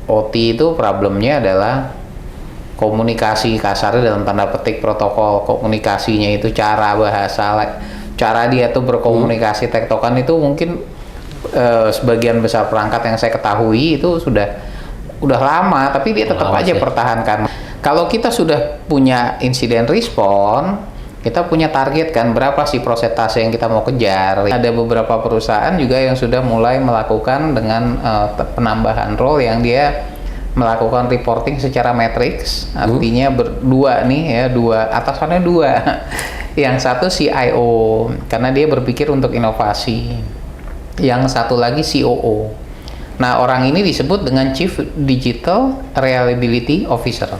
OT itu problemnya adalah komunikasi, kasarnya dalam tanda petik protokol komunikasinya itu, cara bahasa, cara dia tuh berkomunikasi tektokan itu mungkin sebagian besar perangkat yang saya ketahui itu udah lama, tapi dia tetap aja pertahankan. Kalau kita sudah punya insiden respon, kita punya target kan, berapa sih persentase yang kita mau kejar. Ada beberapa perusahaan juga yang sudah mulai melakukan dengan penambahan role yang dia melakukan reporting secara matriks, artinya berdua nih ya, atasannya dua. Yang satu CIO karena dia berpikir untuk inovasi, yang satu lagi COO. Nah, orang ini disebut dengan Chief Digital Reliability Officer.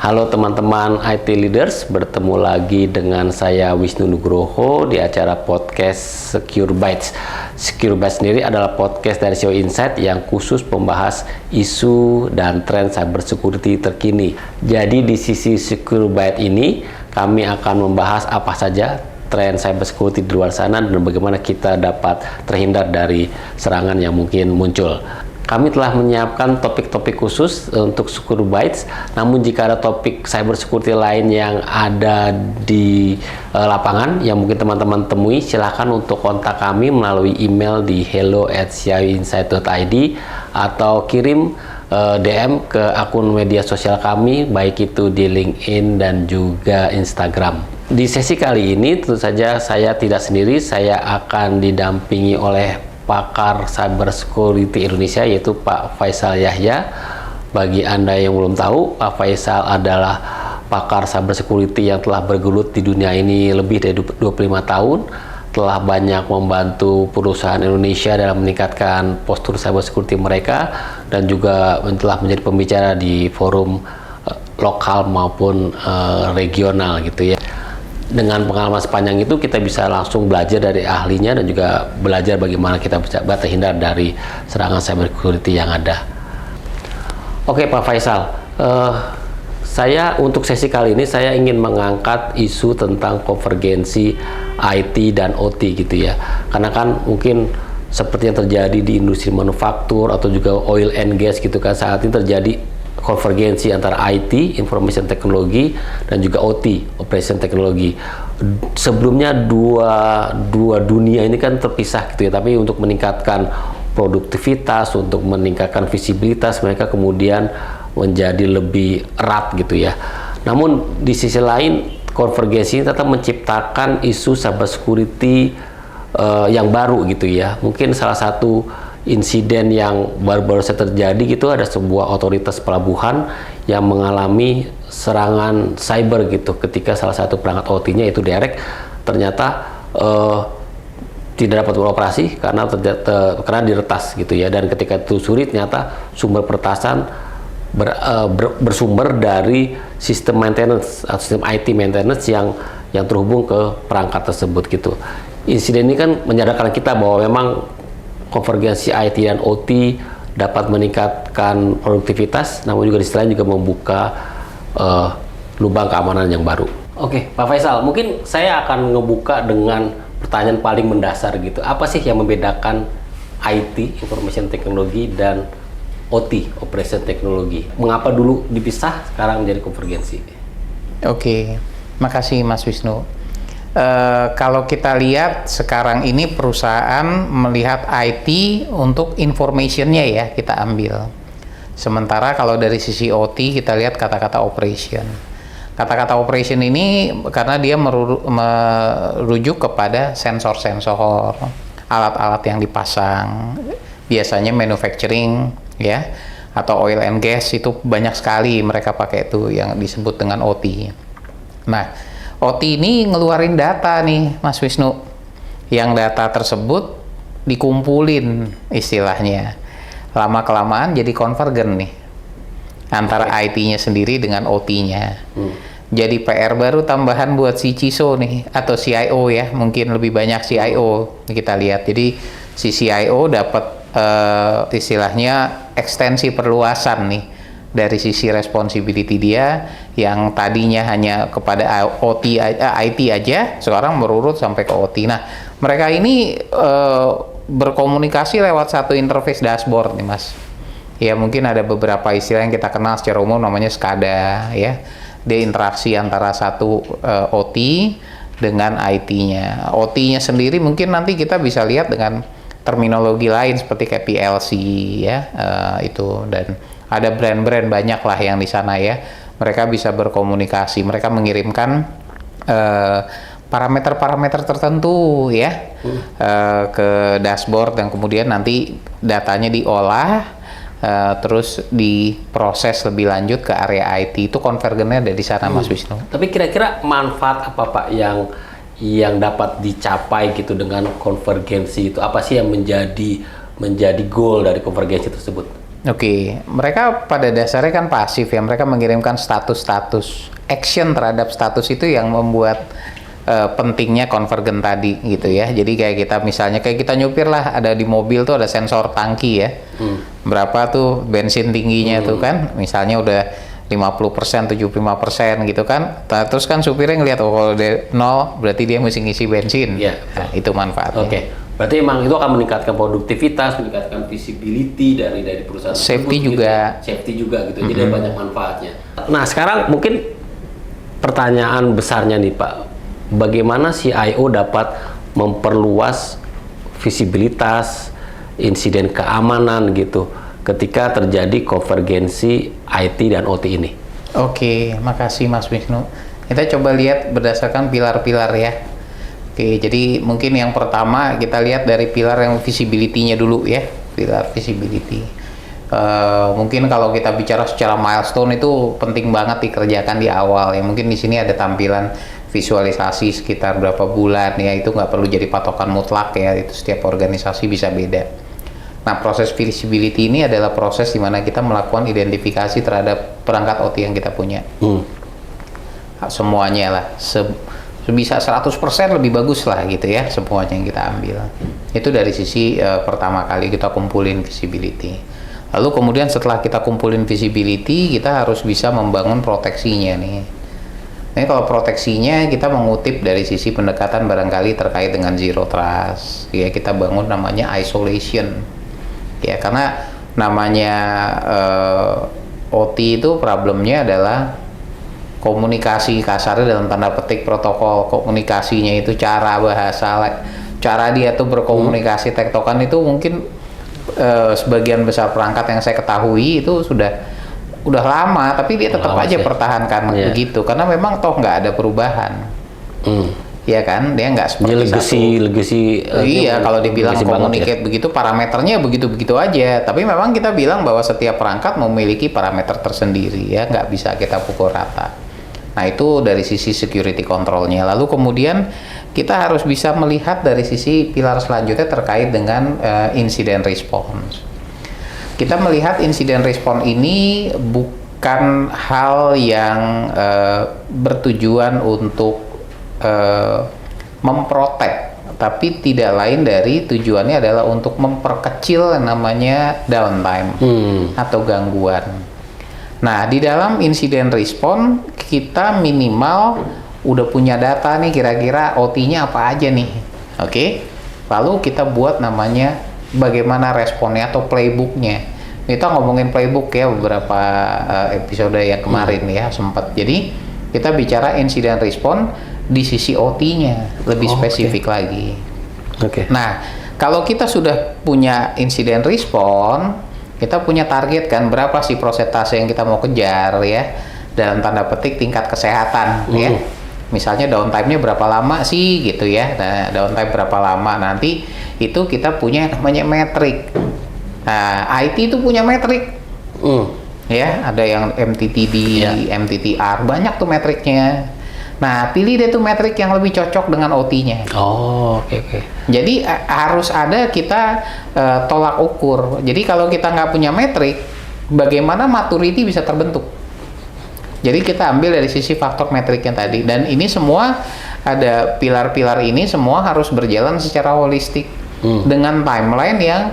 Halo teman-teman IT Leaders, bertemu lagi dengan saya Wisnu Nugroho di acara podcast Secure Bytes. Secure Bytes sendiri adalah podcast dari SEO Insight yang khusus membahas isu dan tren cybersecurity terkini. Jadi di sisi Secure Bytes ini kami akan membahas apa saja tren cybersecurity di luar sana dan bagaimana kita dapat terhindar dari serangan yang mungkin muncul. Kami telah menyiapkan topik-topik khusus untuk Secure Bytes, namun jika ada topik cybersecurity lain yang ada di lapangan yang mungkin teman-teman temui, silahkan untuk kontak kami melalui email di hello@sioinsight.id atau kirim DM ke akun media sosial kami, baik itu di LinkedIn dan juga Instagram. Di sesi kali ini tentu saja saya tidak sendiri, saya akan didampingi oleh pakar cybersecurity Indonesia, yaitu Pak Faisal Yahya. Bagi Anda yang belum tahu, Pak Faisal adalah pakar cybersecurity yang telah bergelut di dunia ini lebih dari 25 tahun, telah banyak membantu perusahaan Indonesia dalam meningkatkan postur cybersecurity mereka, dan juga telah menjadi pembicara di forum lokal maupun regional gitu ya. Dengan pengalaman sepanjang itu, kita bisa langsung belajar dari ahlinya dan juga belajar bagaimana kita bisa terhindar dari serangan cybersecurity yang ada. Oke Pak Faisal, saya untuk sesi kali ini saya ingin mengangkat isu tentang konvergensi IT dan OT gitu ya. Karena kan mungkin seperti yang terjadi di industri manufaktur atau juga oil and gas gitu kan, saat ini terjadi konvergensi antara IT, Information Technology, dan juga OT, Operation Technology. Sebelumnya dua dunia ini kan terpisah gitu ya, tapi untuk meningkatkan produktivitas, untuk meningkatkan visibilitas, mereka kemudian menjadi lebih erat gitu ya. Namun di sisi lain, konvergensi ini tetap menciptakan isu cybersecurity yang baru gitu ya. Mungkin salah satu insiden yang baru-baru saja terjadi gitu, ada sebuah otoritas pelabuhan yang mengalami serangan cyber gitu ketika salah satu perangkat OT-nya itu Derek ternyata tidak dapat beroperasi karena diretas gitu ya, dan ketika ditelusuri ternyata sumber peretasan bersumber dari sistem maintenance atau sistem IT maintenance yang terhubung ke perangkat tersebut gitu. Insiden ini kan menyadarkan kita bahwa memang konvergensi IT dan OT dapat meningkatkan produktivitas, namun juga di sisi lain juga membuka lubang keamanan yang baru. Oke, Pak Faisal, mungkin saya akan ngebuka dengan pertanyaan paling mendasar gitu. Apa sih yang membedakan IT, Information Technology, dan OT, Operation Technology? Mengapa dulu dipisah, sekarang menjadi konvergensi? Oke, makasih Mas Wisnu. Kalau kita lihat sekarang ini perusahaan melihat IT untuk informationnya ya kita ambil. Sementara kalau dari sisi OT kita lihat kata-kata operation. Kata-kata operation ini karena dia merujuk kepada sensor-sensor, alat-alat yang dipasang, biasanya manufacturing ya, atau oil and gas itu banyak sekali mereka pakai itu yang disebut dengan OT. Nah, OT ini ngeluarin data nih Mas Wisnu, yang data tersebut dikumpulin istilahnya, lama-kelamaan jadi konvergen nih antara IT-nya sendiri dengan OT-nya. Jadi PR baru tambahan buat si CISO nih atau CIO ya, mungkin lebih banyak CIO kita lihat. Jadi si CIO dapat istilahnya ekstensi perluasan nih dari sisi responsibility dia yang tadinya hanya kepada IT aja, sekarang merurut sampai ke OT. Nah, mereka ini berkomunikasi lewat satu interface dashboard nih, Mas. Ya, mungkin ada beberapa istilah yang kita kenal secara umum namanya SCADA, ya. Dia interaksi antara satu OT dengan IT-nya. OT-nya sendiri mungkin nanti kita bisa lihat dengan terminologi lain seperti kayak PLC, ya, itu, dan ada brand-brand banyak lah yang di sana, ya. Mereka bisa berkomunikasi, mereka mengirimkan parameter-parameter tertentu, ya, ke dashboard, dan kemudian nanti datanya diolah, terus diproses lebih lanjut ke area IT. Itu konvergennya ada di sana, Mas Wisnu. Tapi kira-kira manfaat apa Pak yang dapat dicapai gitu dengan konvergensi itu? Apa sih yang menjadi goal dari konvergensi tersebut? Oke, mereka pada dasarnya kan pasif, ya. Mereka mengirimkan status-status, action terhadap status itu yang membuat pentingnya konvergen tadi, gitu ya. Jadi kayak kita misalnya kayak kita nyupir lah, ada di mobil tuh ada sensor tangki, ya. Berapa tuh bensin tingginya tuh kan, misalnya udah 50%, 75% gitu kan. Terus kan supirnya ngeliat, oh kalau dia 0 berarti dia mesti ngisi bensin. Nah, itu manfaatnya. Oke. Berarti emang itu akan meningkatkan produktivitas, meningkatkan visibility dari perusahaan safety tersebut, juga. gitu. Safety juga gitu. Jadi ada banyak manfaatnya. Nah, sekarang mungkin pertanyaan besarnya nih Pak, bagaimana CIO dapat memperluas visibilitas, insiden keamanan gitu ketika terjadi konvergensi IT dan OT ini? Oke, makasih Mas Wisnu. Kita coba lihat berdasarkan pilar-pilar, ya. Oke, jadi mungkin yang pertama kita lihat dari pilar yang visibility-nya dulu, ya. Pilar visibility. Mungkin kalau kita bicara secara milestone itu penting banget dikerjakan di awal, ya. Mungkin di sini ada tampilan visualisasi sekitar berapa bulan, ya. Itu nggak perlu jadi patokan mutlak, ya. Itu setiap organisasi bisa beda. Nah, proses visibility ini adalah proses di mana kita melakukan identifikasi terhadap perangkat OT yang kita punya. Semuanya lah, bisa 100% lebih bagus lah gitu, ya, semuanya yang kita ambil. Itu dari sisi pertama kali kita kumpulin visibility. Lalu kemudian setelah kita kumpulin visibility, kita harus bisa membangun proteksinya nih. Nah, kalau proteksinya kita mengutip dari sisi pendekatan barangkali terkait dengan zero trust, ya, kita bangun namanya isolation. Ya, karena namanya OT itu problemnya adalah komunikasi, kasarnya dalam tanda petik protokol komunikasinya itu, cara bahasa, cara dia tuh berkomunikasi tektokan itu mungkin sebagian besar perangkat yang saya ketahui itu udah lama, tapi dia tetap aja pertahankan begitu, karena memang toh nggak ada perubahan. Ya kan, dia nggak seperti legacy. Iya, kalau dibilang communicate ya, begitu parameternya begitu-begitu aja. Tapi memang kita bilang bahwa setiap perangkat memiliki parameter tersendiri, ya, nggak bisa kita pukul rata. Nah, itu dari sisi security controlnya. Lalu kemudian kita harus bisa melihat dari sisi pilar selanjutnya terkait dengan incident response. Kita melihat incident response ini bukan hal yang bertujuan untuk memprotek, tapi tidak lain dari tujuannya adalah untuk memperkecil yang namanya downtime atau gangguan. Nah, di dalam incident response kita minimal udah punya data nih, kira-kira OT-nya apa aja nih. Oke. Lalu kita buat namanya bagaimana responnya atau playbooknya. Kita ngomongin playbook ya beberapa episode yang kemarin ya sempat. Jadi kita bicara incident response di sisi OT-nya lebih spesifik lagi. Nah, kalau kita sudah punya incident response, kita punya target kan, berapa sih persentase yang kita mau kejar, ya, dalam tanda petik tingkat kesehatan, ya. Misalnya downtime-nya berapa lama sih gitu, ya. Nah, downtime berapa lama, nanti itu kita punya namanya metrik. Nah, IT itu punya metrik. Ya, ada yang MTTD, MTTR, banyak tuh metriknya. Nah, pilih deh tuh metrik yang lebih cocok dengan OT-nya. Jadi harus ada kita tolak ukur. Jadi kalau kita nggak punya metrik, bagaimana maturity bisa terbentuk? Jadi kita ambil dari sisi faktor metriknya tadi. Dan ini semua ada pilar-pilar ini semua harus berjalan secara holistik dengan timeline yang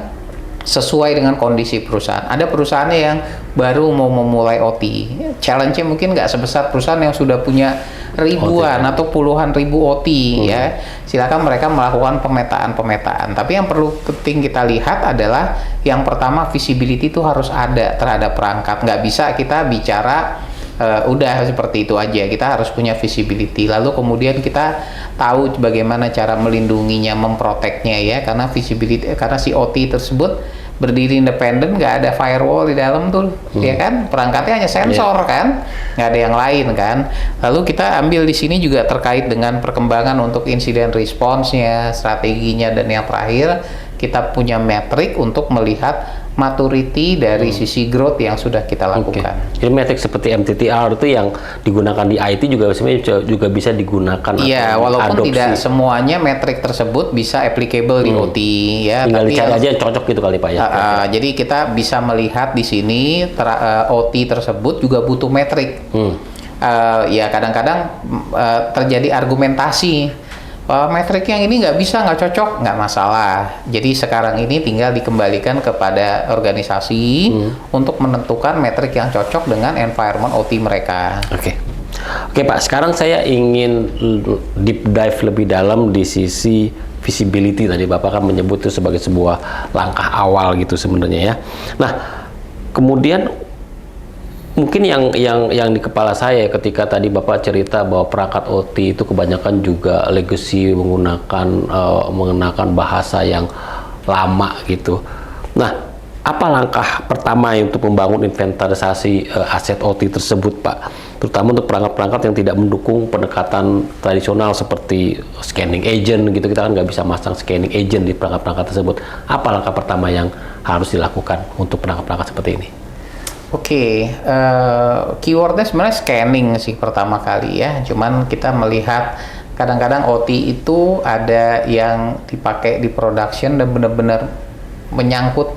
sesuai dengan kondisi perusahaan. Ada perusahaannya yang baru mau memulai OT. Challenge-nya mungkin nggak sebesar perusahaan yang sudah punya ribuan atau puluhan ribu OT ya. Silakan mereka melakukan pemetaan. Tapi yang perlu penting kita lihat adalah yang pertama visibility itu harus ada terhadap perangkat. Nggak bisa kita bicara udah seperti itu aja. Kita harus punya visibility. Lalu kemudian kita tahu bagaimana cara melindunginya, memproteknya ya. Karena visibility, karena si OT tersebut berdiri independen, nggak ada firewall di dalam tuh, ya kan? Perangkatnya hanya sensor kan, nggak ada yang lain kan. Lalu kita ambil di sini juga terkait dengan perkembangan untuk insiden response-nya, strateginya, dan yang terakhir kita punya metrik untuk melihat maturity dari sisi growth yang sudah kita lakukan. Jadi metrik seperti MTTR itu yang digunakan di IT juga sebenarnya juga bisa digunakan. Iya, walaupun tidak semuanya metrik tersebut bisa applicable di OT ya. Tinggal dicari aja yang cocok gitu kali Pak ya. Jadi kita bisa melihat di sini OT tersebut juga butuh metrik. Ya kadang-kadang terjadi argumentasi. Metrik yang ini nggak bisa, nggak cocok, nggak masalah. Jadi sekarang ini tinggal dikembalikan kepada organisasi untuk menentukan metrik yang cocok dengan environment OT mereka. Oke Pak, sekarang saya ingin deep dive lebih dalam di sisi visibility. Tadi Bapak kan menyebut itu sebagai sebuah langkah awal gitu sebenarnya ya. Nah, kemudian mungkin yang di kepala saya ketika tadi Bapak cerita bahwa perangkat OT itu kebanyakan juga legacy menggunakan bahasa yang lama gitu. Nah, apa langkah pertama untuk membangun inventarisasi aset OT tersebut Pak? Terutama untuk perangkat-perangkat yang tidak mendukung pendekatan tradisional seperti scanning agent gitu. Kita kan nggak bisa masang scanning agent di perangkat-perangkat tersebut. Apa langkah pertama yang harus dilakukan untuk perangkat-perangkat seperti ini? Keywordnya sebenarnya scanning sih pertama kali ya. Cuman kita melihat kadang-kadang OT itu ada yang dipakai di production dan benar-benar menyangkut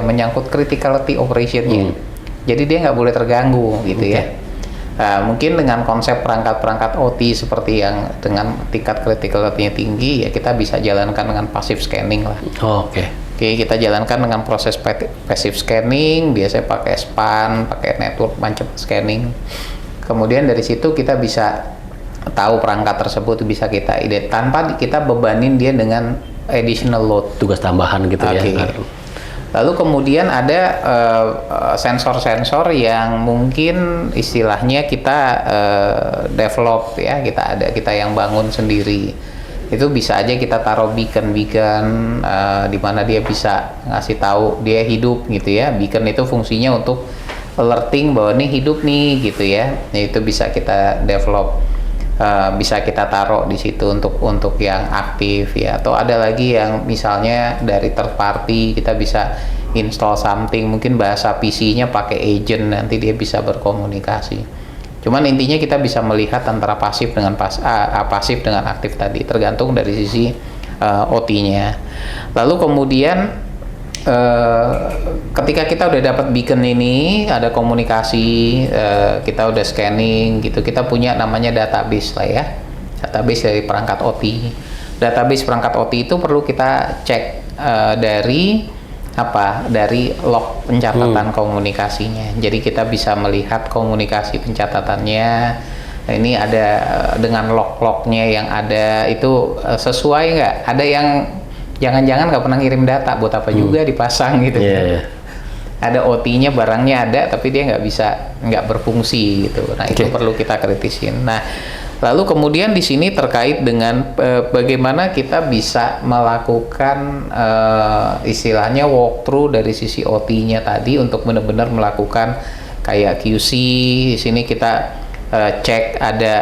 menyangkut criticality operationnya. Jadi dia nggak boleh terganggu gitu ya. Mungkin dengan konsep perangkat-perangkat OT seperti yang dengan tingkat criticality-nya tinggi ya kita bisa jalankan dengan passive scanning lah. Oke, kita jalankan dengan proses passive scanning, biasanya pakai span, pakai network macam scanning. Kemudian dari situ kita bisa tahu perangkat tersebut, bisa kita tanpa kita bebanin dia dengan additional load. Tugas tambahan gitu ya. Lalu kemudian ada sensor-sensor yang mungkin istilahnya kita develop ya, kita yang bangun sendiri. Itu bisa aja kita taruh beacon di mana dia bisa ngasih tahu dia hidup gitu ya. Beacon itu fungsinya untuk alerting bahwa ini hidup nih gitu ya. Itu bisa kita develop, bisa kita taruh di situ untuk yang aktif ya. Atau ada lagi yang misalnya dari third party kita bisa install something, mungkin bahasa PC-nya pakai agent, nanti dia bisa berkomunikasi. Cuman intinya kita bisa melihat antara pasif dengan pasif dengan aktif tadi, tergantung dari sisi OT-nya. Lalu kemudian ketika kita udah dapat beacon ini, ada komunikasi, kita udah scanning gitu, kita punya namanya database lah ya, database dari perangkat OT. Database perangkat OT itu perlu kita cek dari log pencatatan komunikasinya. Jadi kita bisa melihat komunikasi pencatatannya. Ini ada dengan log-lognya yang ada itu sesuai nggak? Ada yang jangan-jangan nggak pernah ngirim data, buat apa juga dipasang gitu. Ada OT-nya, barangnya ada, tapi dia nggak berfungsi gitu. Nah itu perlu kita kritisin. Nah lalu kemudian di sini terkait dengan bagaimana kita bisa melakukan istilahnya walkthrough dari sisi OT-nya tadi untuk benar-benar melakukan kayak QC. Di sini kita cek ada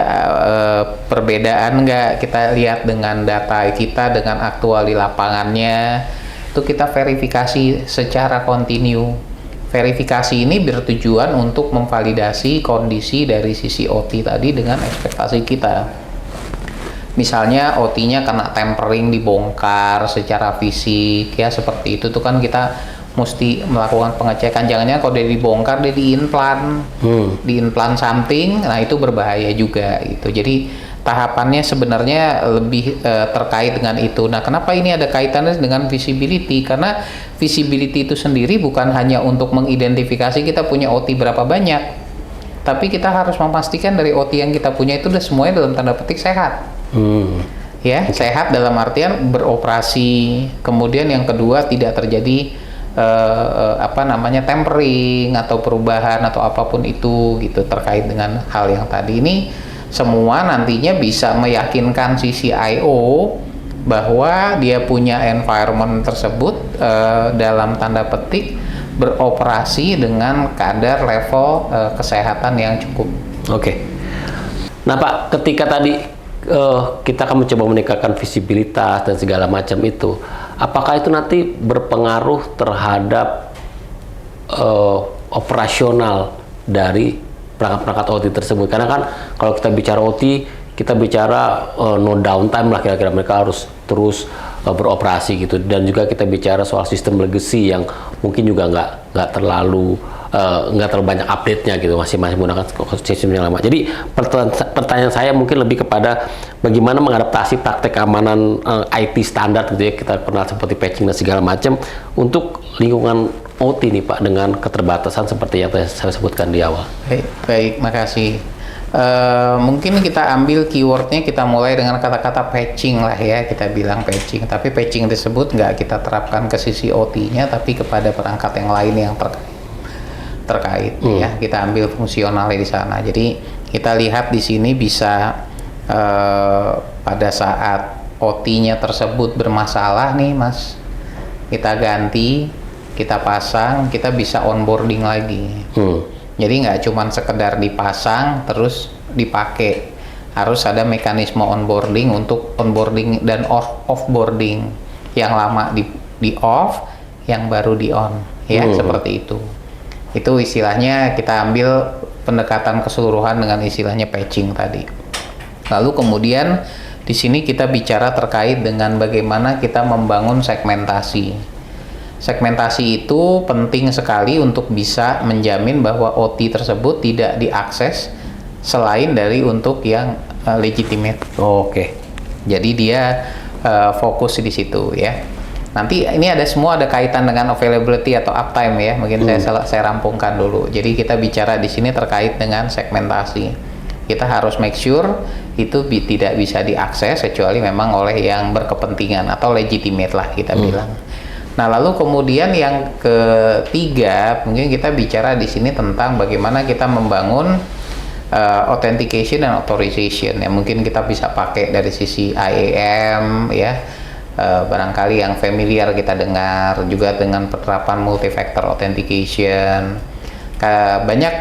perbedaan nggak, kita lihat dengan data kita dengan aktual di lapangannya, itu kita verifikasi secara kontinu. Verifikasi ini bertujuan untuk memvalidasi kondisi dari sisi OT tadi dengan ekspektasi kita. Misalnya OT-nya kena tampering, dibongkar secara fisik ya, seperti itu tuh kan kita mesti melakukan pengecekan. Jangan-jangan kalau dia dibongkar dia diimplan something, nah itu berbahaya juga gitu. Jadi tahapannya sebenarnya lebih terkait dengan itu. Nah, kenapa ini ada kaitannya dengan visibility? Karena visibility itu sendiri bukan hanya untuk mengidentifikasi kita punya OT berapa banyak, tapi kita harus memastikan dari OT yang kita punya itu udah semuanya dalam tanda petik sehat. Ya, sehat dalam artian beroperasi. Kemudian yang kedua tidak terjadi tempering atau perubahan atau apapun itu gitu terkait dengan hal yang tadi. Ini semua nantinya bisa meyakinkan si CIO bahwa dia punya environment tersebut dalam tanda petik beroperasi dengan kadar level kesehatan yang cukup. Oke. Nah Pak, ketika tadi kita akan mencoba meningkatkan visibilitas dan segala macam itu, apakah itu nanti berpengaruh terhadap operasional dari perangkat-perangkat OT tersebut? Karena kan kalau kita bicara OT, kita bicara no downtime lah, kira-kira mereka harus terus beroperasi gitu. Dan juga kita bicara soal sistem legacy yang mungkin juga nggak terlalu banyak update-nya gitu, masih menggunakan sistem yang lama. Jadi pertanyaan saya mungkin lebih kepada bagaimana mengadaptasi praktek keamanan IT standar gitu ya, kita kenal seperti patching dan segala macam untuk lingkungan OT nih Pak, dengan keterbatasan seperti yang saya sebutkan di awal. Baik, makasih. Mungkin kita ambil keywordnya, kita mulai dengan kata-kata patching lah ya, kita bilang patching. Tapi patching tersebut nggak kita terapkan ke sisi OT-nya, tapi kepada perangkat yang lain yang terkait ya. Kita ambil fungsionalnya di sana. Jadi kita lihat di sini bisa pada saat OT-nya tersebut bermasalah nih Mas, kita ganti, kita pasang, kita bisa onboarding lagi. Jadi nggak cuma sekedar dipasang terus dipakai, harus ada mekanisme onboarding untuk onboarding dan offboarding. Yang lama di off, yang baru di on, ya seperti itu. Itu istilahnya kita ambil pendekatan keseluruhan dengan istilahnya patching tadi. Lalu kemudian di sini kita bicara terkait dengan bagaimana kita membangun segmentasi. Segmentasi itu penting sekali untuk bisa menjamin bahwa OT tersebut tidak diakses selain dari untuk yang legitimate. Oke. Jadi dia fokus di situ ya. Nanti ini semua ada kaitan dengan availability atau uptime ya. Mungkin saya rampungkan dulu. Jadi kita bicara di sini terkait dengan segmentasi. Kita harus make sure itu tidak bisa diakses kecuali memang oleh yang berkepentingan atau legitimate lah kita bilang. Nah, lalu kemudian yang ketiga, mungkin kita bicara di sini tentang bagaimana kita membangun authentication dan authorization. Ya, mungkin kita bisa pakai dari sisi IAM ya, barangkali yang familiar kita dengar, juga dengan penerapan multi-factor authentication. Banyak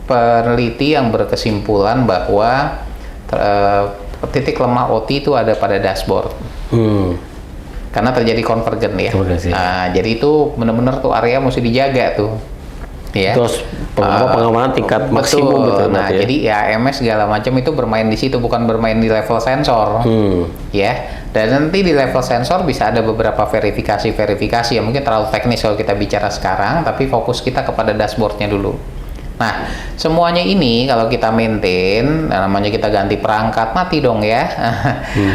peneliti yang berkesimpulan bahwa titik lemah OT itu ada pada dashboard. Karena terjadi konvergen ya. Nah, jadi itu benar-benar tuh area mesti dijaga tuh. Ya. Terus pengamanan tingkat maksimum gitu. Nah, jadi ya AMS segala macam itu bermain di situ, bukan bermain di level sensor. Ya. Dan nanti di level sensor bisa ada beberapa verifikasi yang mungkin terlalu teknis kalau kita bicara sekarang, tapi fokus kita kepada dashboardnya dulu. Nah, semuanya ini kalau kita maintain, namanya kita ganti perangkat, mati dong ya.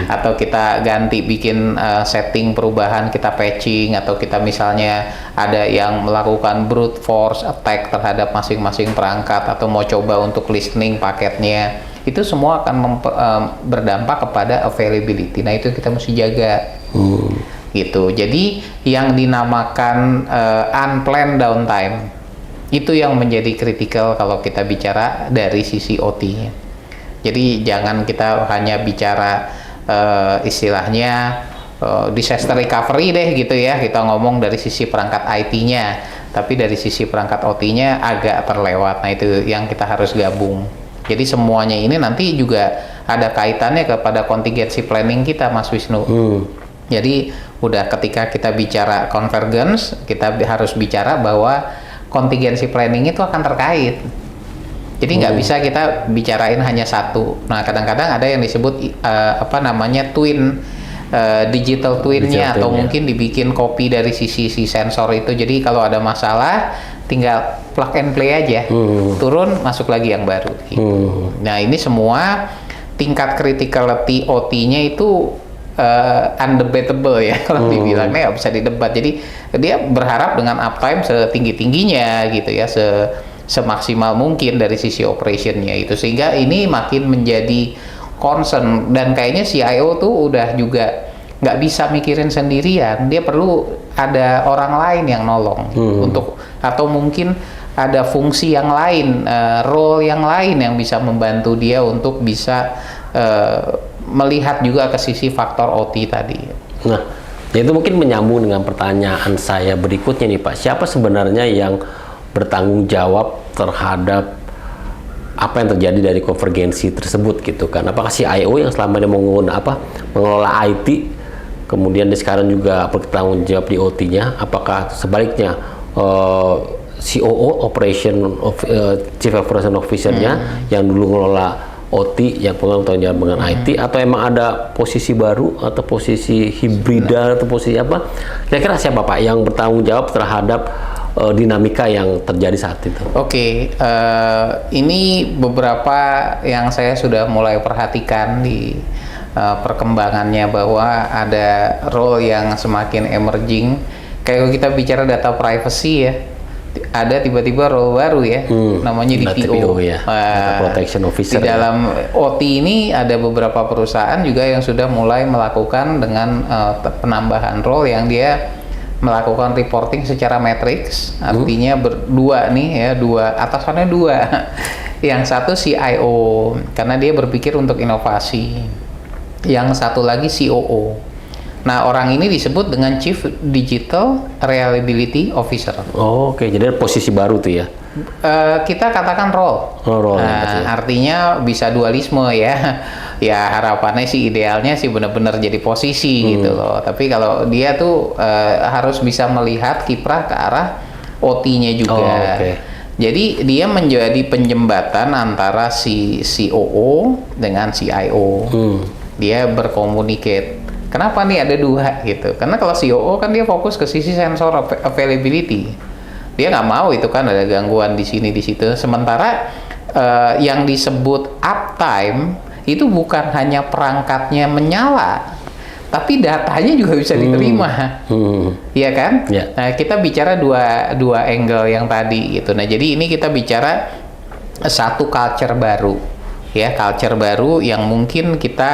Atau kita ganti bikin setting perubahan, kita patching, atau kita misalnya ada yang melakukan brute force attack terhadap masing-masing perangkat, atau mau coba untuk listening paketnya, itu semua akan berdampak kepada availability. Nah, itu kita mesti jaga. Gitu. Jadi yang dinamakan unplanned downtime itu yang menjadi kritikal kalau kita bicara dari sisi OT-nya. Jadi jangan kita hanya bicara istilahnya disaster recovery deh gitu ya, kita ngomong dari sisi perangkat IT-nya, tapi dari sisi perangkat OT-nya agak terlewat. Nah, itu yang kita harus gabung. Jadi semuanya ini nanti juga ada kaitannya kepada contingency planning kita, Mas Wisnu. Jadi udah ketika kita bicara convergence, kita harus bicara bahwa contingency planning itu akan terkait. Jadi nggak bisa kita bicarain hanya satu. Nah, kadang-kadang ada yang disebut twin, digital twin-nya, atau mungkin dibikin copy dari sisi sensor itu. Jadi kalau ada masalah tinggal plug and play aja, turun masuk lagi yang baru. Nah, ini semua tingkat criticality OT-nya itu undebatable ya kalau dibilangnya nggak bisa didebat. Jadi dia berharap dengan uptime setinggi-tingginya gitu ya, semaksimal mungkin dari sisi operationnya itu, sehingga ini makin menjadi concern. Dan kayaknya CIO tuh udah juga nggak bisa mikirin sendirian, dia perlu ada orang lain yang nolong untuk, atau mungkin ada fungsi yang lain, role yang lain yang bisa membantu dia untuk bisa melihat juga ke sisi faktor OT tadi. Nah, itu mungkin menyambung dengan pertanyaan saya berikutnya nih Pak. Siapa sebenarnya yang bertanggung jawab terhadap apa yang terjadi dari konvergensi tersebut gitu kan? Apakah CIO yang selama ini mengelola IT, kemudian sekarang juga bertanggung jawab di OT-nya? Apakah sebaliknya COO, Chief Operation Officer-nya yang dulu ngelola OT yang tanggung jawab dengan IT, atau emang ada posisi baru atau posisi hibrida atau posisi apa? Kira-kira siapa Pak yang bertanggung jawab terhadap dinamika yang terjadi saat itu? Oke, ini beberapa yang saya sudah mulai perhatikan di perkembangannya, bahwa ada role yang semakin emerging. Kayak kita bicara data privacy ya, ada tiba-tiba role baru ya, namanya DPO ya, Data Protection Officer. Di dalam OT ini ada beberapa perusahaan juga yang sudah mulai melakukan dengan penambahan role yang dia melakukan reporting secara matrix, artinya berdua nih ya, atasannya dua. Yang satu CIO karena dia berpikir untuk inovasi, yang satu lagi COO. Nah, orang ini disebut dengan Chief Digital Reliability Officer. Oh, oke. Jadi posisi baru tuh ya? Kita katakan role. Artinya bisa dualisme ya. Ya harapannya sih, idealnya sih benar-benar jadi posisi gitu loh. Tapi kalau dia tuh harus bisa melihat kiprah ke arah OT-nya juga. Jadi dia menjadi penjembatan antara si COO dengan CIO. Dia berkomunikasi. Kenapa nih ada dua gitu? Karena kalau COO kan dia fokus ke sisi sensor availability. Dia nggak mau itu kan ada gangguan di sini di situ. Sementara yang disebut uptime itu bukan hanya perangkatnya menyala, tapi datanya juga bisa diterima. Iya kan? Yeah. Nah, kita bicara dua angle yang tadi gitu. Nah, jadi ini kita bicara satu culture baru. Ya, culture baru yang mungkin kita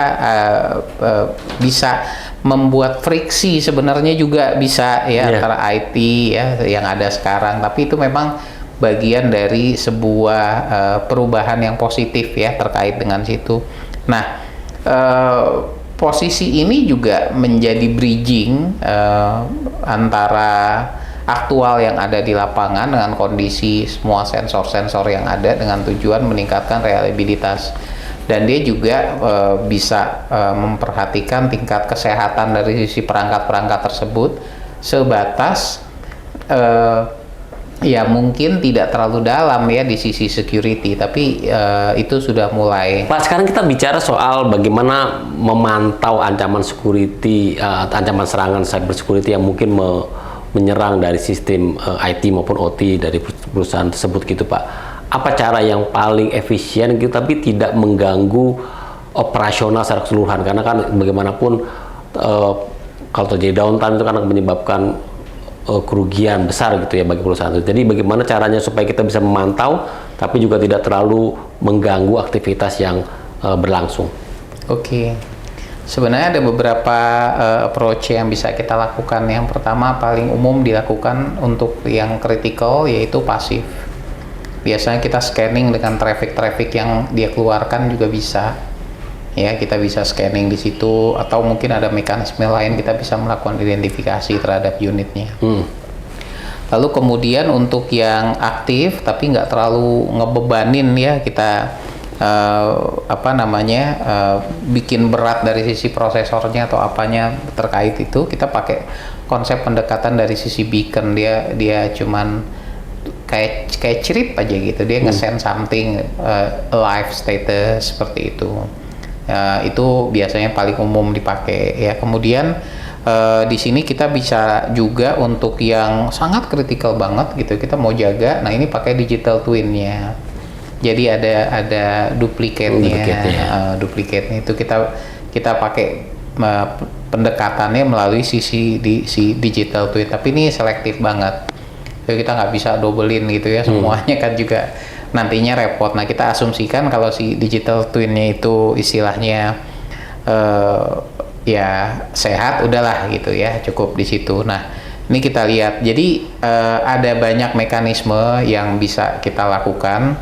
bisa membuat friksi sebenarnya juga bisa ya, antara IT ya yang ada sekarang, tapi itu memang bagian dari sebuah perubahan yang positif ya terkait dengan situ. Nah, posisi ini juga menjadi bridging antara aktual yang ada di lapangan dengan kondisi semua sensor-sensor yang ada, dengan tujuan meningkatkan reliabilitas. Dan dia juga bisa memperhatikan tingkat kesehatan dari sisi perangkat-perangkat tersebut, sebatas ya mungkin tidak terlalu dalam ya di sisi security, tapi itu sudah mulai. Pak, sekarang kita bicara soal bagaimana memantau ancaman security, ancaman serangan cyber security yang mungkin menyerang dari sistem IT maupun OT dari perusahaan tersebut gitu Pak. Apa cara yang paling efisien gitu tapi tidak mengganggu operasional secara keseluruhan? Karena kan bagaimanapun kalau terjadi downtime itu kan menyebabkan kerugian besar gitu ya bagi perusahaan itu. Jadi bagaimana caranya supaya kita bisa memantau tapi juga tidak terlalu mengganggu aktivitas yang berlangsung? Oke. Sebenarnya ada beberapa approach yang bisa kita lakukan. Yang pertama paling umum dilakukan untuk yang kritikal yaitu pasif. Biasanya kita scanning dengan traffic yang dia keluarkan juga bisa. Ya, kita bisa scanning di situ, atau mungkin ada mekanisme lain kita bisa melakukan identifikasi terhadap unitnya. Lalu kemudian untuk yang aktif tapi nggak terlalu ngebebanin ya, kita bikin berat dari sisi prosesornya atau apanya terkait itu, kita pakai konsep pendekatan dari sisi beacon. Dia cuman kayak chirp aja gitu, dia nge-send something live status seperti itu. Itu biasanya paling umum dipakai ya. Kemudian di sini kita bisa juga untuk yang sangat kritikal banget gitu, kita mau jaga. Nah, ini pakai digital twin-nya. Jadi ada duplikatnya itu kita pakai pendekatannya melalui si digital twin, tapi ini selektif banget. Jadi kita nggak bisa dobelin gitu ya, semuanya kan juga nantinya repot. Nah, kita asumsikan kalau si digital twinnya itu istilahnya ya sehat, udahlah gitu ya, cukup di situ. Nah, ini kita lihat. Jadi ada banyak mekanisme yang bisa kita lakukan.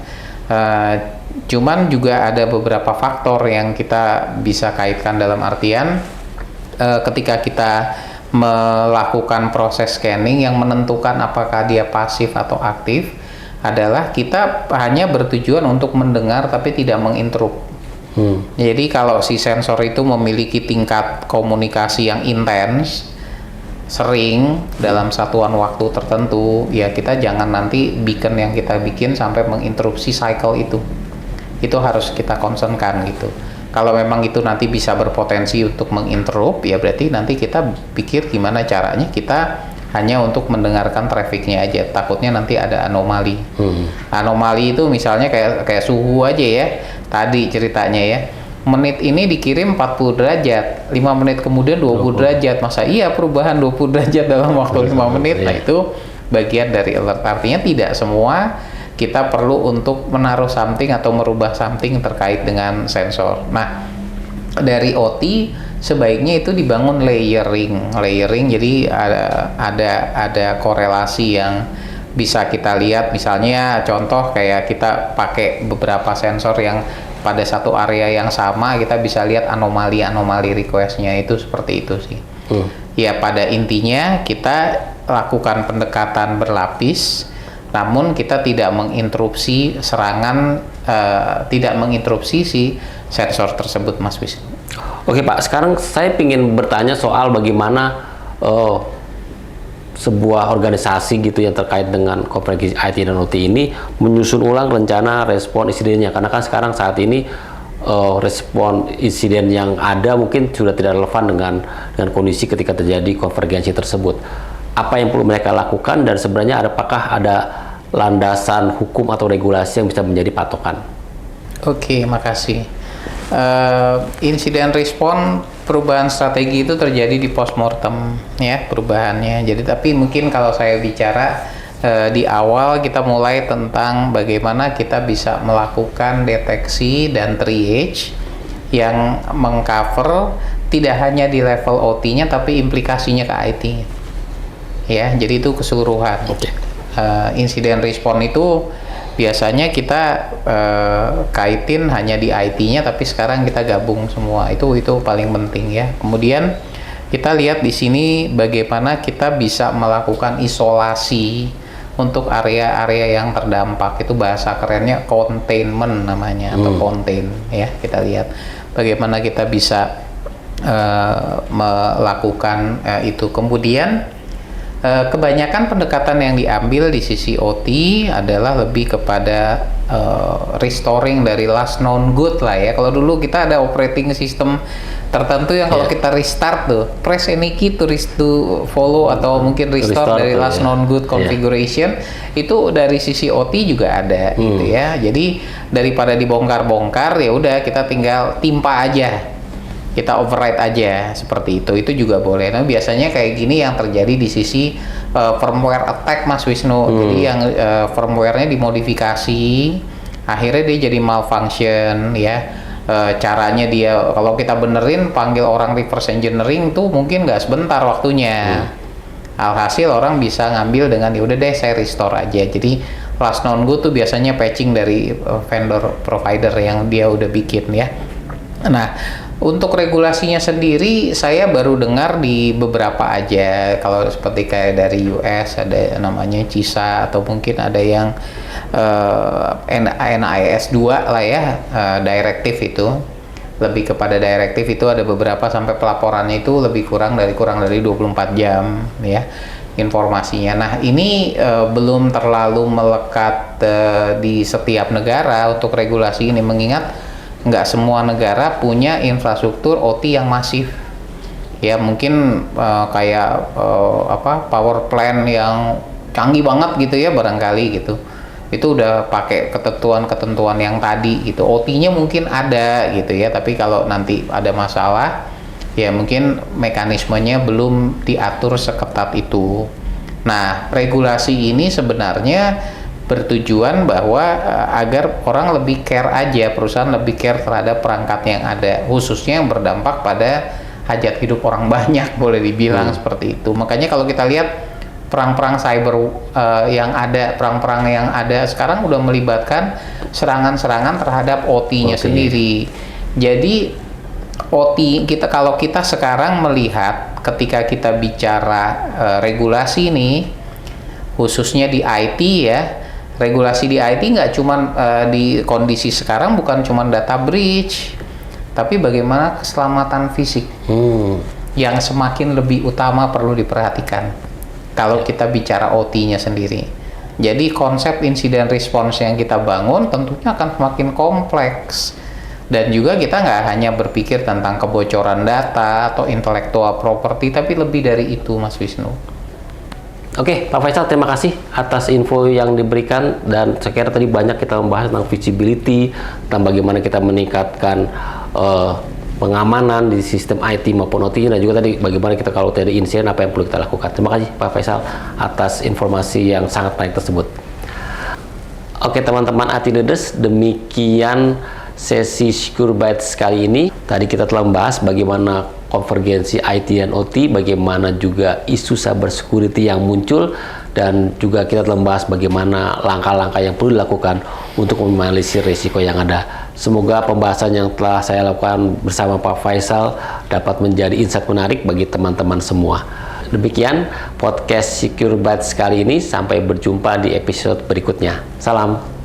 Cuman juga ada beberapa faktor yang kita bisa kaitkan, dalam artian ketika kita melakukan proses scanning yang menentukan apakah dia pasif atau aktif adalah kita hanya bertujuan untuk mendengar tapi tidak menginterrupt. Jadi kalau si sensor itu memiliki tingkat komunikasi yang intens, sering dalam satuan waktu tertentu, ya kita jangan nanti beacon yang kita bikin sampai menginterupsi cycle itu. Itu harus kita concernkan gitu. Kalau memang itu nanti bisa berpotensi untuk menginterupt, ya berarti nanti kita pikir gimana caranya kita hanya untuk mendengarkan trafficnya aja. Takutnya nanti ada anomali. Anomali itu misalnya kayak suhu aja ya. Tadi ceritanya ya. Menit ini dikirim 40 derajat, 5 menit kemudian 20 derajat. Masa iya perubahan 20 derajat dalam waktu 5 menit? Nah, itu bagian dari alert. Artinya tidak semua kita perlu untuk menaruh something atau merubah something terkait dengan sensor. Nah, dari OT sebaiknya itu dibangun layering. Jadi ada korelasi yang bisa kita lihat. Misalnya contoh kayak kita pakai beberapa sensor yang pada satu area yang sama, kita bisa lihat anomali requestnya itu seperti itu sih. Ya pada intinya kita lakukan pendekatan berlapis, namun kita tidak menginterupsi serangan, tidak menginterupsi si sensor tersebut, Mas Wisnu. Oke Pak, sekarang saya ingin bertanya soal bagaimana sebuah organisasi gitu yang terkait dengan konvergensi IT dan OT ini menyusun ulang rencana respon insidennya, karena kan sekarang saat ini respon insiden yang ada mungkin sudah tidak relevan dengan kondisi ketika terjadi konvergensi tersebut. Apa yang perlu mereka lakukan dan sebenarnya apakah ada landasan hukum atau regulasi yang bisa menjadi patokan? Oke, makasih. Insiden respon perubahan strategi itu terjadi di postmortem ya perubahannya. Jadi tapi mungkin kalau saya bicara di awal kita mulai tentang bagaimana kita bisa melakukan deteksi dan triage yang mengcover tidak hanya di level OT-nya tapi implikasinya ke IT. Ya, jadi itu keseluruhan. Insiden respon itu biasanya kita kaitin hanya di IT-nya, tapi sekarang kita gabung semua. Itu paling penting ya. Kemudian kita lihat di sini bagaimana kita bisa melakukan isolasi untuk area-area yang terdampak. Itu bahasa kerennya containment namanya, atau contain ya. Kita lihat bagaimana kita bisa melakukan itu. Kemudian kebanyakan pendekatan yang diambil di sisi OT adalah lebih kepada restoring dari last known good lah ya. Kalau dulu kita ada operating system tertentu yang kalau kita restart tuh, press any key to follow atau mungkin restore dari last known good configuration, itu dari sisi OT juga ada gitu ya. Jadi daripada dibongkar-bongkar, ya udah kita tinggal timpa aja. Kita override aja seperti itu juga boleh. Nah, biasanya kayak gini yang terjadi di sisi firmware attack, Mas Wisnu. Jadi yang firmware-nya dimodifikasi, akhirnya dia jadi malfunction ya. Caranya dia kalau kita benerin panggil orang reverse engineering tuh mungkin nggak sebentar waktunya. Alhasil orang bisa ngambil dengan ya udah deh saya restore aja. Jadi last known good tuh biasanya patching dari vendor provider yang dia udah bikin ya. Nah, untuk regulasinya sendiri saya baru dengar di beberapa aja. Kalau seperti kayak dari US ada namanya CISA, atau mungkin ada yang NIS 2 lah ya, direktif itu. Lebih kepada direktif itu ada beberapa sampai pelaporannya itu lebih kurang dari 24 jam ya informasinya. Nah, ini belum terlalu melekat di setiap negara untuk regulasi ini, mengingat nggak semua negara punya infrastruktur OT yang masif ya. Mungkin kayak power plant yang canggih banget gitu ya barangkali gitu, itu udah pakai ketentuan-ketentuan yang tadi gitu. OT-nya mungkin ada gitu ya, tapi kalau nanti ada masalah ya mungkin mekanismenya belum diatur seketat itu. Nah, regulasi ini sebenarnya bertujuan bahwa agar orang lebih care aja, perusahaan lebih care terhadap perangkat yang ada, khususnya yang berdampak pada hajat hidup orang banyak, boleh dibilang seperti itu. Makanya kalau kita lihat perang-perang cyber perang-perang yang ada sekarang udah melibatkan serangan-serangan terhadap OT-nya sendiri. Jadi kalau kita sekarang melihat ketika kita bicara regulasi nih, khususnya di IT ya, regulasi di IT nggak cuman di kondisi sekarang bukan cuman data breach, tapi bagaimana keselamatan fisik yang semakin lebih utama perlu diperhatikan kalau kita bicara OT-nya sendiri. Jadi konsep insiden response yang kita bangun tentunya akan semakin kompleks. Dan juga kita nggak hanya berpikir tentang kebocoran data atau intellectual property, tapi lebih dari itu, Mas Wisnu. Oke, Pak Faisal, terima kasih atas info yang diberikan, dan saya kira tadi banyak kita membahas tentang visibility, tentang bagaimana kita meningkatkan pengamanan di sistem IT maupun OT, dan juga tadi bagaimana kita kalau terjadi insiden apa yang perlu kita lakukan. Terima kasih Pak Faisal atas informasi yang sangat baik tersebut. Oke teman-teman IT Leaders, demikian sesi Secure Bytes kali ini. Tadi kita telah membahas bagaimana konvergensi IT dan OT, bagaimana juga isu cyber security yang muncul, dan juga kita telah membahas bagaimana langkah-langkah yang perlu dilakukan untuk meminimalisir risiko yang ada. Semoga pembahasan yang telah saya lakukan bersama Pak Faisal dapat menjadi insight menarik bagi teman-teman semua. Demikian podcast Secure Bytes kali ini, sampai berjumpa di episode berikutnya. Salam.